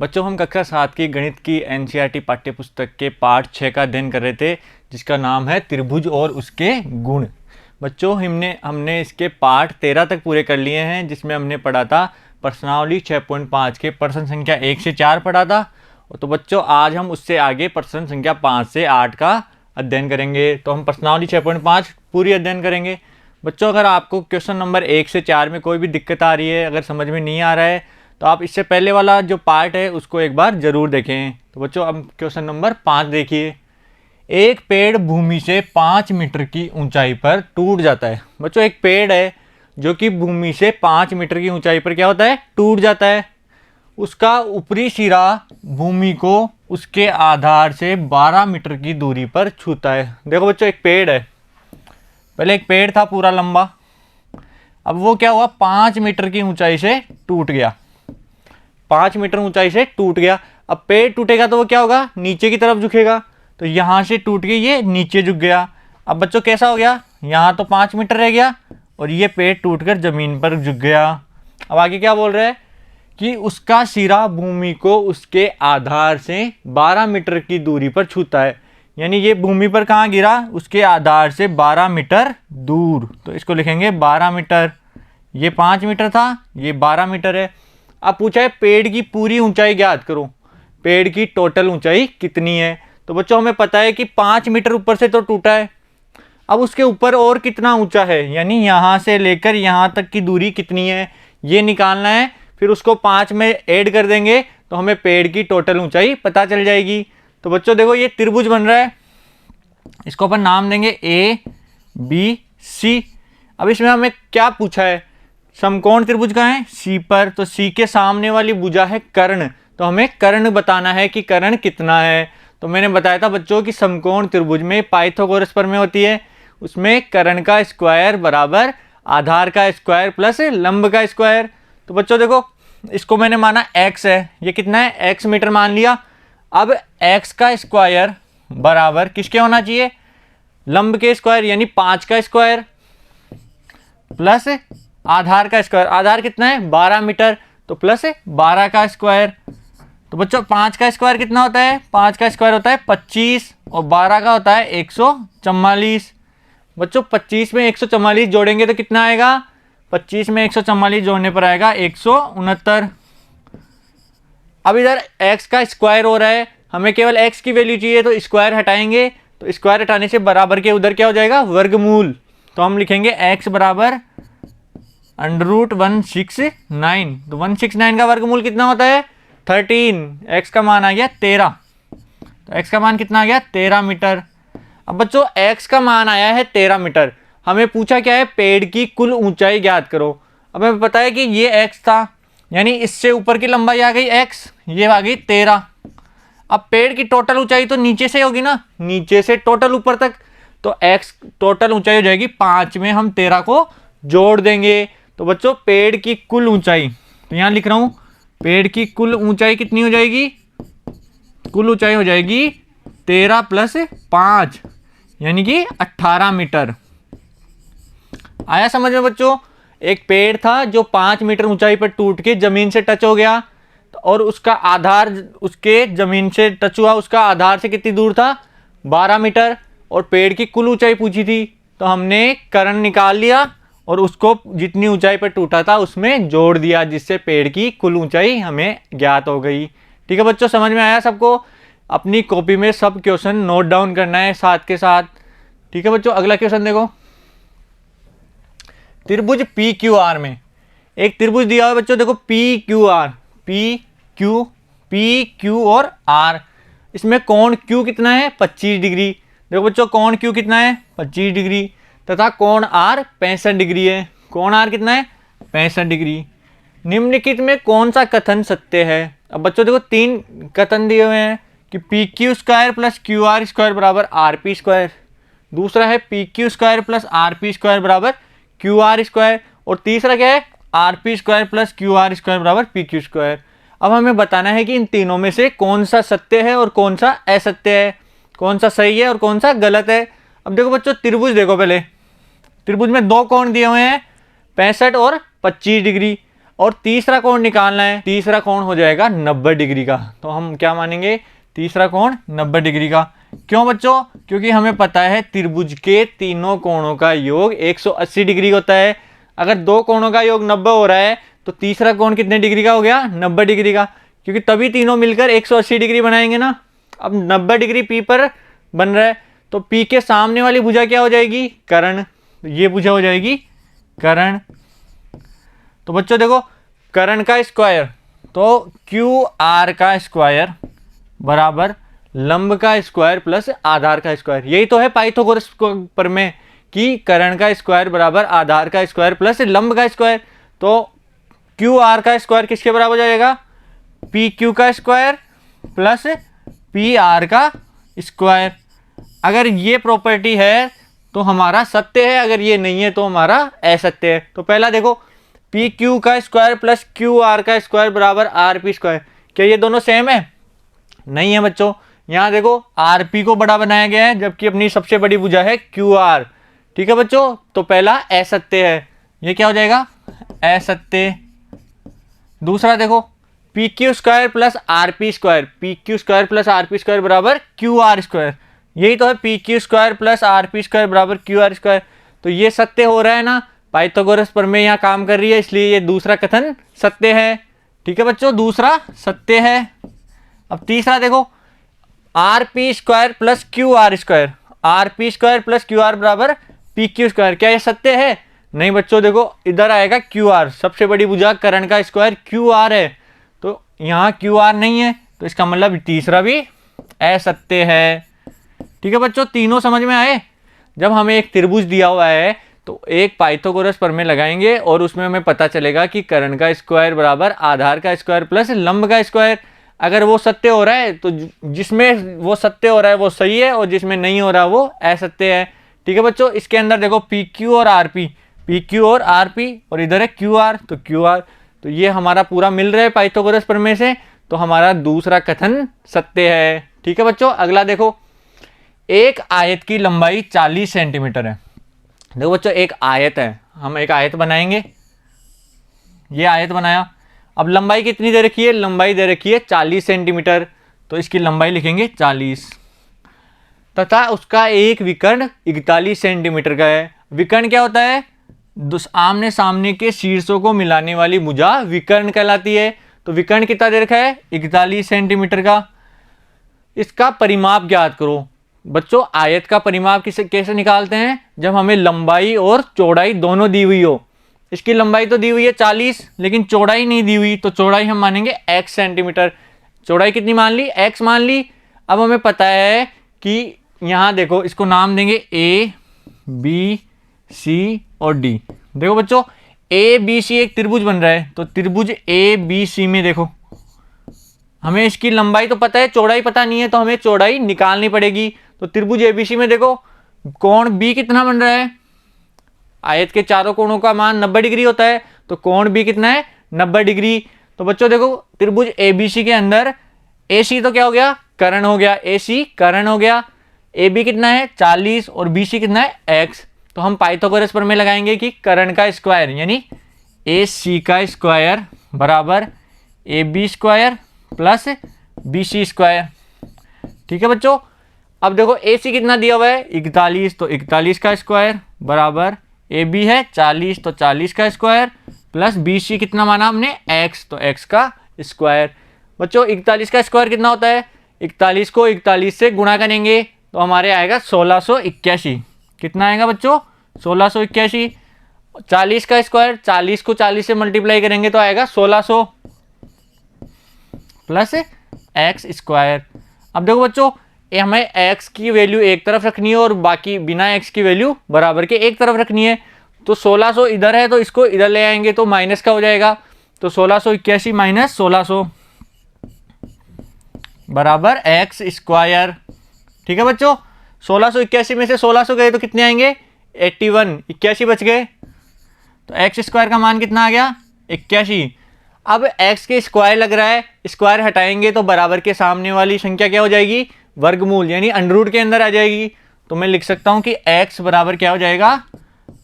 बच्चों हम कक्षा 7 की गणित की एनसीईआरटी पाठ्य पुस्तक के पाठ 6 का अध्ययन कर रहे थे, जिसका नाम है त्रिभुज और उसके गुण। बच्चों हमने इसके पाठ 13 तक पूरे कर लिए हैं, जिसमें हमने पढ़ा था प्रश्नावली 6.5 के प्रश्न संख्या 1 से 4 पढ़ा था। तो बच्चों आज हम उससे आगे प्रश्न संख्या 5 से 8 का अध्ययन करेंगे। तो हम प्रश्नावली 6.5 पूरी अध्ययन करेंगे। बच्चों अगर आपको क्वेश्चन नंबर 1 से 4 में कोई भी दिक्कत आ रही है, अगर समझ में नहीं आ रहा है, तो आप इससे पहले वाला जो पार्ट है उसको एक बार जरूर देखें। तो बच्चों अब क्वेश्चन नंबर 5 देखिए। एक पेड़ भूमि से 5 मीटर की ऊंचाई पर टूट जाता है। बच्चों एक पेड़ है जो कि भूमि से 5 मीटर की ऊंचाई पर क्या होता है, टूट जाता है। उसका ऊपरी सिरा भूमि को उसके आधार से 12 मीटर की दूरी पर छूता है। देखो बच्चों एक पेड़ है, पहले एक पेड़ था पूरा लंबा, अब वो क्या हुआ 5 मीटर की ऊंचाई से टूट गया। 5 मीटर ऊंचाई से टूट गया। अब पेड़ टूटेगा तो वो क्या होगा, नीचे की तरफ झुकेगा। तो यहां से टूट के ये नीचे झुक गया। अब बच्चों कैसा हो गया, यहां तो 5 मीटर रह गया और ये पेड़ टूटकर जमीन पर झुक गया। अब आगे क्या बोल रहा है कि उसका सिरा भूमि को उसके आधार से 12 मीटर की दूरी पर छूता है। यानी ये भूमि पर कहाँ गिरा, उसके आधार से 12 मीटर दूर। तो इसको लिखेंगे 12 मीटर। ये 5 मीटर था, ये 12 मीटर है। अब पूछा है पेड़ की पूरी ऊंचाई ज्ञात करो, पेड़ की टोटल ऊंचाई कितनी है। तो बच्चों हमें पता है कि 5 मीटर ऊपर से तो टूटा है। अब उसके ऊपर और कितना ऊंचा है, यानी यहाँ से लेकर यहाँ तक की दूरी कितनी है, ये निकालना है। फिर उसको 5 में ऐड कर देंगे तो हमें पेड़ की टोटल ऊंचाई पता चल जाएगी। तो बच्चों देखो ये त्रिभुज बन रहा है, इसको अपन नाम देंगे ए बी सी। अब इसमें हमें क्या पूछा है, समकोण त्रिभुज का है सी पर, तो सी के सामने वाली भुजा है कर्ण। तो हमें कर्ण बताना है कि कर्ण कितना है। तो मैंने बताया था बच्चों कि समकोण त्रिभुज में पाइथागोरस प्रमेय होती है, उसमें कर्ण का स्क्वायर बराबर आधार का स्क्वायर प्लस लंब का स्क्वायर। तो बच्चों देखो इसको मैंने माना x है, ये कितना है x मीटर मान लिया। अब x का स्क्वायर बराबर किसके होना चाहिए, लंब के स्क्वायर यानी 5 का स्क्वायर प्लस आधार का स्क्वायर। आधार कितना है 12 मीटर, तो प्लस 12 का स्क्वायर। तो बच्चों 5 का स्क्वायर कितना होता है, 5 का स्क्वायर होता है 25 और 12 का होता है 144। बच्चों 25 में 144 जोड़ेंगे तो कितना आएगा, 25 में 144 जोड़ने पर आएगा 169। अब इधर x का स्क्वायर हो रहा है, हमें केवल x की वैल्यू चाहिए, तो स्क्वायर हटाएंगे तो स्क्वायर हटाने से बराबर के उधर क्या हो जाएगा वर्गमूल। तो हम लिखेंगे x बराबर √169। तो 169 का वर्गमूल कितना होता है 13। x का मान आ गया 13, तो x का मान कितना आ गया 13 मीटर। अब बच्चों x का मान आया है 13 मीटर, हमें पूछा क्या है पेड़ की कुल ऊंचाई ज्ञात करो। अब हमें पता है कि ये x था, यानी इससे ऊपर की लंबाई आ गई x, ये आ गई 13। अब पेड़ की टोटल ऊंचाई तो नीचे से होगी ना, नीचे से टोटल ऊपर तक, तो x टोटल ऊंचाई हो जाएगी 5 में हम 13 को जोड़ देंगे। तो बच्चों पेड़ की कुल ऊंचाई, तो यहां लिख रहा हूं पेड़ की कुल ऊंचाई कितनी हो जाएगी, कुल ऊंचाई हो जाएगी 13 प्लस 5 यानी कि 18 मीटर। आया समझ में बच्चों, एक पेड़ था जो 5 मीटर ऊंचाई पर टूट के जमीन से टच हो गया, और उसका आधार उसके जमीन से टच हुआ, उसका आधार से कितनी दूर था 12 मीटर, और पेड़ की कुल ऊंचाई पूछी थी। तो हमने कर्ण निकाल लिया और उसको जितनी ऊंचाई पर टूटा था उसमें जोड़ दिया, जिससे पेड़ की कुल ऊंचाई हमें ज्ञात हो गई। ठीक है बच्चों, समझ में आया सबको। अपनी कॉपी में सब क्वेश्चन नोट डाउन करना है साथ के साथ। ठीक है बच्चों, अगला क्वेश्चन देखो। त्रिभुज पी क्यू आर में एक त्रिभुज दिया हुआ है बच्चों, देखो P Q R, P Q और आर। इसमें कोण क्यू कितना है 25 डिग्री। देखो बच्चों कोण क्यू कितना है 25 डिग्री, तथा कोण आर 65 डिग्री है। कोण आर कितना है 65 डिग्री। निम्नलिखित में कौन सा कथन सत्य है। अब बच्चों देखो 3 कथन दिए हुए हैं कि P Q square plus Q R square बराबर आर पी स्क्वायर, दूसरा है P Q square plus R P square बराबर क्यू आर स्क्वायर, और तीसरा क्या है R P square plus Q R square बराबर पी क्यू स्क्वायर। अब हमें बताना है कि इन तीनों में से कौन सा सत्य है और कौन सा असत्य है, कौन सा सही है और कौन सा गलत है। अब देखो बच्चों त्रिभुज देखो, पहले त्रिभुज में 2 कोण दिए हुए हैं 65 और 25 डिग्री। और तीसरा कोण निकालना है। तीसरा कोण हो जाएगा 90 डिग्री का। तो हम क्या मानेंगे, तीसरा कोण 90 डिग्री का। क्यों बच्चों, क्योंकि हमें पता है त्रिभुज के तीनों कोणों का योग 180 डिग्री होता है। अगर दो कोणों का योग 90 हो रहा है तो तीसरा कोण कितने डिग्री का हो गया, 90 डिग्री का, क्योंकि तभी तीनों मिलकर 180 डिग्री बनाएंगे ना। अब 90 डिग्री पी पर बन रहा है, तो पी के सामने वाली भुजा क्या हो जाएगी, कर्ण। ये भुजा हो जाएगी कर्ण। तो बच्चों देखो, कर्ण का स्क्वायर, तो क्यू आर का स्क्वायर बराबर लंब का स्क्वायर प्लस आधार का स्क्वायर। यही तो है पाइथागोरस प्रमेय कि कर्ण का स्क्वायर बराबर आधार का स्क्वायर प्लस लंब का स्क्वायर। तो क्यू आर का स्क्वायर किसके बराबर हो जाएगा, पी क्यू का स्क्वायर प्लस पी आर का स्क्वायर। अगर ये प्रॉपर्टी है तो हमारा सत्य है, अगर ये नहीं है तो हमारा असत्य है। तो पहला देखो, पी क्यू का स्क्वायर प्लस क्यू आर का स्क्वायर बराबर आर पी स्क्वायर। क्या ये दोनों सेम है, नहीं है बच्चों। यहाँ देखो आर पी को बड़ा बनाया गया है, जबकि अपनी सबसे बड़ी भुजा है क्यू आर। ठीक है बच्चों, तो पहला असत्य है, ये क्या हो जाएगा, असत्य। दूसरा देखो, P Q square plus R P square, P Q square plus R P square बराबर क्यू आर स्क्वायर। यही तो है, P Q square plus R P square बराबर क्यू आर स्क्वायर। तो ये सत्य हो रहा है ना, पाइथागोरस प्रमेय यहाँ काम कर रही है, इसलिए ये दूसरा कथन सत्य है। ठीक है बच्चों, दूसरा सत्य है। अब तीसरा देखो, R P square plus Q R square, R P square plus Q R बराबर पी क्यू स्क्वायर। क्या ये सत्य है, नहीं बच्चों। देखो इधर आएगा क्यू आर, सबसे बड़ी भुजा कर्ण का स्क्वायर क्यू आर है, तो यहाँ क्यू आर नहीं है, तो इसका मतलब तीसरा भी असत्य है। ठीक है बच्चों, तीनों समझ में आए। जब हमें एक त्रिभुज दिया हुआ है तो एक पाइथागोरस प्रमेय लगाएंगे और उसमें हमें पता चलेगा कि कर्ण का स्क्वायर बराबर आधार का स्क्वायर प्लस लंब का स्क्वायर। अगर वो सत्य हो रहा है तो जिसमें वो सत्य हो रहा है वो सही है, और जिसमें नहीं हो रहा वो असत्य है। ठीक है बच्चों, इसके अंदर देखो पी क्यू और आर पी, पी क्यू और आर पी, और इधर है क्यू आर, तो क्यू आर, तो ये हमारा पूरा मिल रहा है पाइथागोरस प्रमेय से, तो हमारा दूसरा कथन सत्य है। ठीक है बच्चों, अगला देखो, एक आयत की लंबाई 40 सेंटीमीटर है। देखो बच्चों, एक आयत है, हम एक आयत बनाएंगे, ये आयत बनाया। अब लंबाई कितनी दे रखी है, लंबाई दे रखी है 40 सेंटीमीटर, तो इसकी लंबाई लिखेंगे 40, तथा उसका एक विकर्ण 41 सेंटीमीटर का है। विकर्ण क्या होता है, आमने सामने के शीर्षों को मिलाने वाली भुजा विकर्ण कहलाती है। तो विकर्ण कितना दे रखा है, 41 सेंटीमीटर का। इसका परिमाप ज्ञात करो। बच्चों, आयत का परिमाप कैसे निकालते हैं, जब हमें लंबाई और चौड़ाई दोनों दी हुई हो। इसकी लंबाई तो दी हुई है 40, लेकिन चौड़ाई नहीं दी हुई, तो चौड़ाई हम मानेंगे x सेंटीमीटर। चौड़ाई कितनी मान ली, x मान ली। अब हमें पता है कि यहाँ देखो, इसको नाम देंगे A, B, C और D। देखो बच्चों, A, B, C एक त्रिभुज बन रहा है, तो त्रिभुज A, B, C में देखो, हमें इसकी लंबाई तो पता है, चौड़ाई पता नहीं है, तो हमें चौड़ाई निकालनी पड़ेगी। तो त्रिभुज ABC में देखो, कोण B कितना बन रहा है, आयत के चारों कोणों का मान 90 डिग्री होता है, तो कोण B कितना है, 90 डिग्री। तो बच्चों देखो, त्रिभुज ABC के अंदर AC तो क्या हो गया, कर्ण हो गया, AC कर्ण हो गया। AB कितना है 40 और BC कितना है x। तो हम पाइथागोरस प्रमेय लगाएंगे कि कर्ण का स्क्वायर यानी AC का स्क्वायर बराबर AB square plus BC square. ठीक है बच्चों, अब देखो AC कितना दिया हुआ है 41, तो 41 का स्क्वायर बराबर AB है 40, तो 40 का स्क्वायर प्लस BC कितना माना हमने x, तो x का स्क्वायर। बच्चों 41 का स्क्वायर कितना होता है, 41 को 41 से गुणा करेंगे तो हमारे आएगा 1681। कितना आएगा बच्चों, 1681। 40 का स्क्वायर, 40 को 40 से मल्टीप्लाई करेंगे तो आएगा 1600 प्लस एक्स स्क्वायर। अब देखो बच्चों, हमें x की वैल्यू एक तरफ रखनी है और बाकी बिना x की वैल्यू बराबर के एक तरफ रखनी है। तो 1600 इधर है तो इसको इधर ले आएंगे तो माइनस का हो जाएगा, तो 1681 माइनस 1600 बराबर एक्स स्क्वायर। ठीक है बच्चों, 1681 में से 1600 गए तो कितने आएंगे 81, 81 बच गए, तो एक्स स्क्वायर का मान कितना आ गया 81। अब x के स्क्वायर लग रहा है, स्क्वायर हटाएंगे तो बराबर के सामने वाली संख्या क्या हो जाएगी, वर्गमूल यानी अंडररूट के अंदर आ जाएगी। तो मैं लिख सकता हूं कि x बराबर क्या हो जाएगा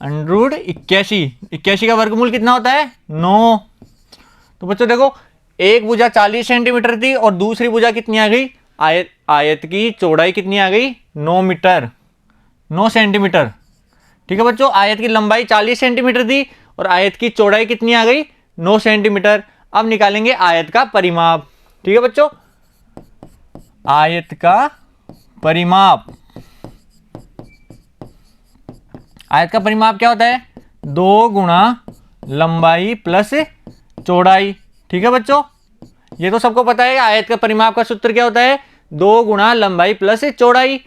अंडररूट 81। 81 का वर्गमूल कितना होता है 9। तो बच्चों देखो, एक भुजा 40 सेंटीमीटर थी और दूसरी भुजा कितनी आ गई, आयत की चौड़ाई कितनी आ गई, 9 मीटर 9 सेंटीमीटर। ठीक है बच्चों, आयत की लंबाई 40 सेंटीमीटर थी और आयत की चौड़ाई कितनी आ गई, 9 सेंटीमीटर। अब निकालेंगे आयत का परिमाप। ठीक है बच्चों, आयत का परिमाप, आयत का परिमाप क्या होता है, 2 गुणा लंबाई प्लस चौड़ाई। ठीक है बच्चों, ये तो सबको पता है आयत का परिमाप का सूत्र क्या होता है, 2 गुणा लंबाई प्लस चौड़ाई।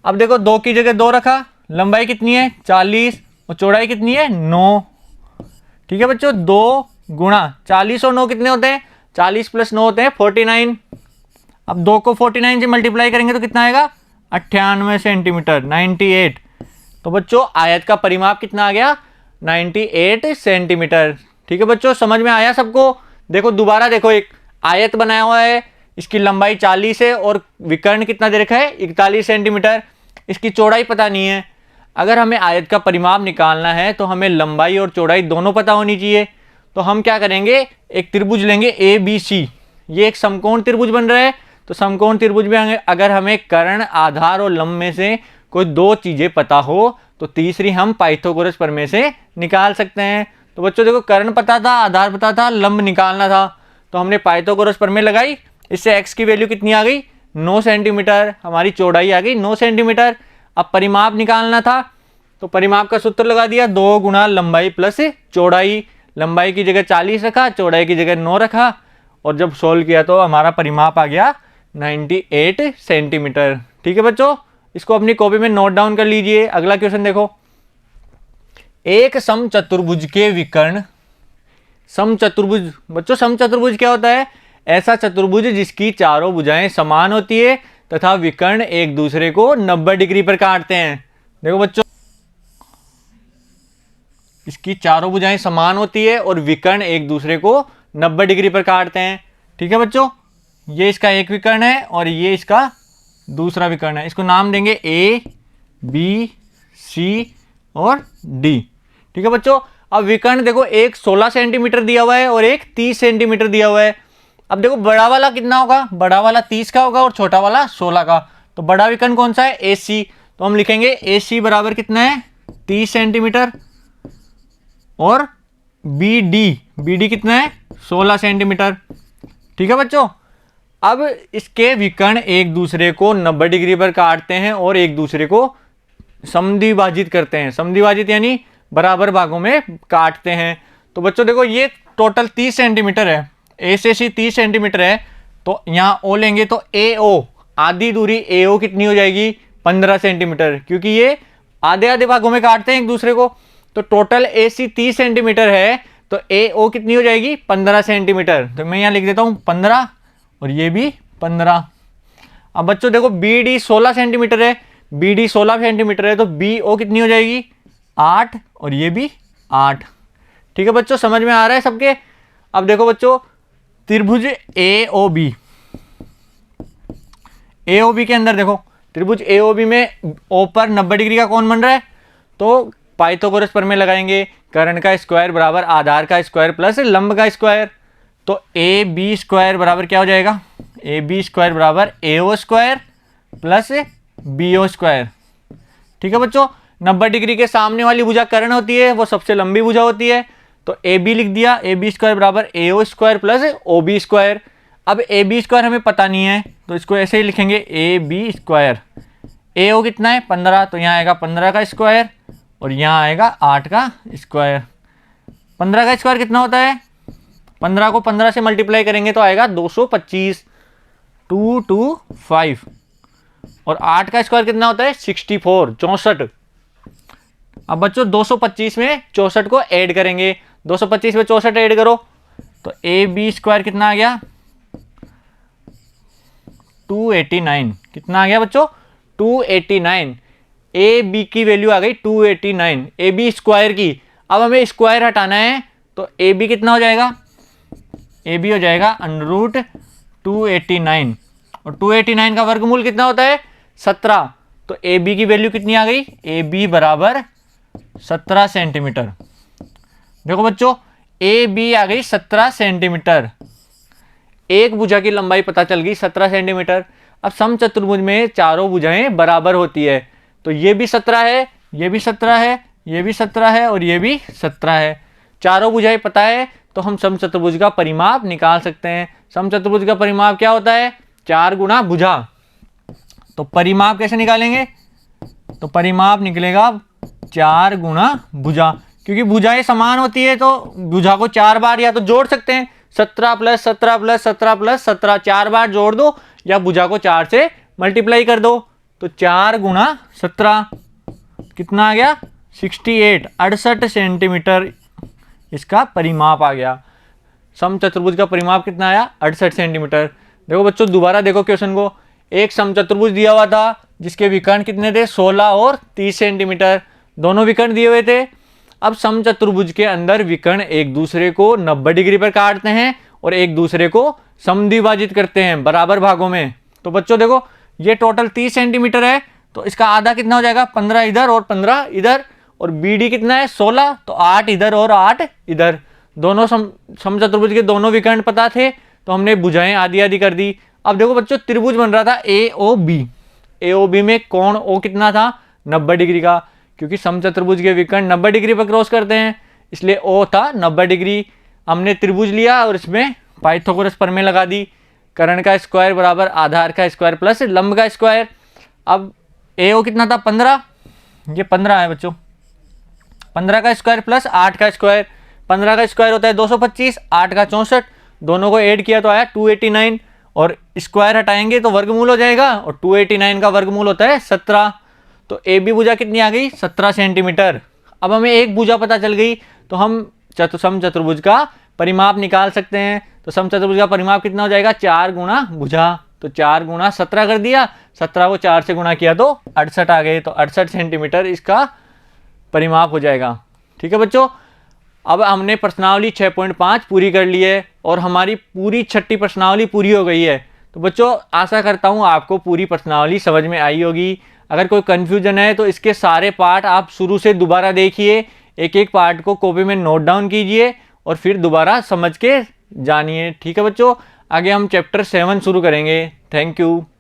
अब देखो 2 की जगह 2 रखा, लंबाई कितनी है 40 और चौड़ाई कितनी है 9। ठीक है बच्चों, 2 गुणा 40 और 9 कितने होते हैं, 40 प्लस 9 होते हैं 49। अब 2 को 49 से मल्टीप्लाई करेंगे तो कितना आएगा, 98 सेंटीमीटर 98। तो बच्चों आयत का परिमाप कितना आ गया, 98 सेंटीमीटर। ठीक है बच्चों, समझ में आया सबको। देखो दोबारा देखो, एक आयत बनाया हुआ है, इसकी लंबाई 40 है और विकर्ण कितना दे रखा है 41 सेंटीमीटर, इसकी चौड़ाई पता नहीं है। अगर हमें आयत का परिमाप निकालना है तो हमें लंबाई और चौड़ाई दोनों पता होनी चाहिए। तो हम क्या करेंगे, एक त्रिभुज लेंगे ABC, ये एक समकोण त्रिभुज बन रहा है। तो समकोण त्रिभुज में अगर हमें कर्ण, आधार और लंब में से कोई 2 चीजें पता हो तो तीसरी हम पाइथागोरस प्रमेय से निकाल सकते हैं। तो बच्चों देखो, कर्ण पता था, आधार पता था, लंब निकालना था, तो हमने पाइथागोरस प्रमेय लगाई। इससे x की वैल्यू कितनी आ गई, 9 सेंटीमीटर, हमारी चौड़ाई आ गई 9 सेंटीमीटर। अब परिमाप निकालना था तो परिमाप का सूत्र लगा दिया, 2 गुणा लंबाई प्लस चौड़ाई। लंबाई की जगह 40 रखा, चौड़ाई की जगह 9 रखा और जब सोल्व किया तो हमारा परिमाप आ गया 98 सेंटीमीटर। ठीक है बच्चों, इसको अपनी कॉपी में नोट डाउन कर लीजिए। अगला क्वेश्चन देखो, एक समचतुर्भुज के विकर्ण, समचतुर्भुज, बच्चों समचतुर्भुज क्या होता है, ऐसा चतुर्भुज जिसकी चारों भुजाएं समान होती है तथा विकर्ण एक दूसरे को 90 डिग्री पर काटते हैं। देखो बच्चों, इसकी चारों भुजाएं समान होती है और विकर्ण एक दूसरे को 90 डिग्री पर काटते हैं। ठीक है बच्चों, ये इसका एक विकर्ण है और ये इसका दूसरा विकर्ण है। इसको नाम देंगे A, B, C और D। ठीक है बच्चों, अब विकर्ण देखो, एक 16 सेंटीमीटर दिया हुआ है और एक 30 सेंटीमीटर दिया हुआ है। अब देखो बड़ा वाला कितना होगा, बड़ा वाला 30 का होगा और छोटा वाला 16 का। तो बड़ा विकर्ण कौन सा है, AC। तो हम लिखेंगे AC बराबर कितना है 30 सेंटीमीटर और BD कितना है 16 सेंटीमीटर। ठीक है बच्चों, अब इसके विकर्ण एक दूसरे को 90 डिग्री पर काटते हैं और एक दूसरे को समद्विभाजित करते हैं। समद्विभाजित यानी बराबर भागों में काटते हैं। तो बच्चों देखो, ये टोटल 30 सेंटीमीटर है, A से C 30 सेंटीमीटर है, तो यहाँ O लेंगे तो AO, आधी दूरी AO कितनी हो जाएगी 15 सेंटीमीटर, क्योंकि ये आधे आधे भागों में काटते हैं एक दूसरे को। तो टोटल AC 30 सेंटीमीटर है तो AO कितनी हो जाएगी 15 सेंटीमीटर। तो मैं यहाँ लिख देता हूँ 15 और ये भी 15। अब बच्चों देखो, BD 16 सेंटीमीटर है, BD 16 सेंटीमीटर है तो BO कितनी हो जाएगी 8 और ये भी 8। ठीक है बच्चों, समझ में आ रहा है सबके। अब देखो बच्चों, त्रिभुज AOB, AOB के अंदर देखो, त्रिभुज AOB में O पर 90 डिग्री का कोण बन रहा है, तो पाइथागोरस प्रमेय लगाएंगे, कर्ण का स्क्वायर बराबर आधार का स्क्वायर प्लस लंब का स्क्वायर। तो AB स्क्वायर बराबर क्या हो जाएगा, AB स्क्वायर बराबर AO square plus BO square. ठीक है बच्चों, 90 डिग्री के सामने वाली भुजा कर्ण होती है, वो सबसे लंबी भुजा होती है। तो AB लिख दिया, AB स्क्वायर बराबर AO square plus OB square. अब AB स्क्वायर हमें पता नहीं है तो इसको ऐसे ही लिखेंगे AB स्क्वायर। AO कितना है 15, तो यहाँ आएगा 15 का स्क्वायर और यहाँ आएगा 8 का स्क्वायर। 15 का स्क्वायर कितना होता है, 15 को 15 से मल्टीप्लाई करेंगे तो आएगा 225, 225। और 8 का स्क्वायर कितना होता है 64, 64। अब बच्चों 225 में 64 को ऐड करेंगे, 225 में 64 ऐड करो तो AB स्क्वायर कितना आ गया 289। कितना आ गया बच्चों 289। AB की वैल्यू आ गई 289 AB स्क्वायर की। अब हमें स्क्वायर हटाना है तो AB कितना हो जाएगा, AB हो जाएगा √289 और 289 का वर्गमूल कितना होता है 17। तो AB की वैल्यू कितनी आ गई, AB बराबर 17 सेंटीमीटर। देखो बच्चों, ए बी आ गई 17 सेंटीमीटर। एक भुजा की लंबाई पता चल गई 17 सेंटीमीटर। अब समचतुर्भुज में चारों भुजाएं बराबर होती है, तो ये भी 17 है, ये भी 17 है, ये भी 17 है और ये भी 17 है। चारों भुजाएं पता है तो हम समचतुर्भुज का परिमाप निकाल सकते हैं। समचतुर्भुज का परिमाप क्या होता है? 4 गुना भुजा। तो परिमाप कैसे निकालेंगे? तो परिमाप निकलेगा 4 गुना भुजा, क्योंकि भुजाएं समान होती है तो भुजा को 4 बार या तो जोड़ सकते हैं, 17 प्लस 17 प्लस 17 प्लस 17, 4 बार जोड़ दो या भुजा को 4 से मल्टीप्लाई कर दो। तो 4 गुना 17 कितना आ गया? 68 सेंटीमीटर इसका परिमाप आ गया। समचतुर्भुज का परिमाप कितना आया? 68 सेंटीमीटर। देखो बच्चों, दोबारा देखो क्वेश्चन को। एक समचतुर्भुज दिया हुआ था जिसके विकर्ण कितने थे? 16 और 30 सेंटीमीटर। दोनों विकर्ण दिए हुए थे। अब समचतुर्भुज के अंदर विकर्ण एक दूसरे को 90 डिग्री पर काटते हैं और एक दूसरे को समद्विभाजित करते हैं बराबर भागों में। तो बच्चों देखो, ये टोटल 30 सेंटीमीटर है, तो इसका आधा कितना हो जाएगा? 15 इधर और 15 इधर। और BD कितना है? 16, तो 8 इधर और 8 इधर। दोनों समचतुर्भुज के दोनों विकर्ण पता थे, तो हमने भुजाएं आधी आधी कर दी। अब देखो बच्चों, त्रिभुज बन रहा था AOB। AOB में कोण O कितना था? 90 डिग्री का, क्योंकि समचतुर्भुज के विकर्ण 90 डिग्री पर क्रॉस करते हैं, इसलिए O था 90 डिग्री। हमने त्रिभुज लिया और इसमें पाइथागोरस प्रमेय लगा दी। कर्ण का स्क्वायर बराबर आधार का स्क्वायर प्लस लंब का स्क्वायर। अब AO कितना था? 15, ये 15 है बच्चों। 15 का स्क्वायर प्लस 8 का स्क्वायर। 15 का स्क्वायर होता है 225, 8 का 64, दोनों को ऐड किया तो आया 289, और स्क्वायर हटाएंगे तो वर्गमूल हो जाएगा, और 289 का वर्गमूल होता है 17। तो AB भुजा कितनी आ गई? 17 सेंटीमीटर। अब हमें एक भुजा पता चल गई, तो हम समचतुर्भुज का परिमाप निकाल सकते हैं। तो समचतुर्भुज का परिमाप कितना हो जाएगा? 4 गुना भुजा। तो 4 गुना 17 कर दिया, 17 को 4 से गुना किया तो 68 आ गए। तो 68 सेंटीमीटर इसका परिमाप हो जाएगा। ठीक है बच्चों, अब हमने प्रश्नावली 6.5 पूरी कर ली है और हमारी पूरी 6ठी प्रश्नावली पूरी हो गई है। तो बच्चों, आशा करता हूँ आपको पूरी प्रश्नावली समझ में आई होगी। अगर कोई कन्फ्यूजन है तो इसके सारे पार्ट आप शुरू से दोबारा देखिए, एक एक पार्ट को कॉपी में नोट डाउन कीजिए और फिर दोबारा समझ के जानिए। ठीक है बच्चों, आगे हम चैप्टर 7 शुरू करेंगे। Thank you.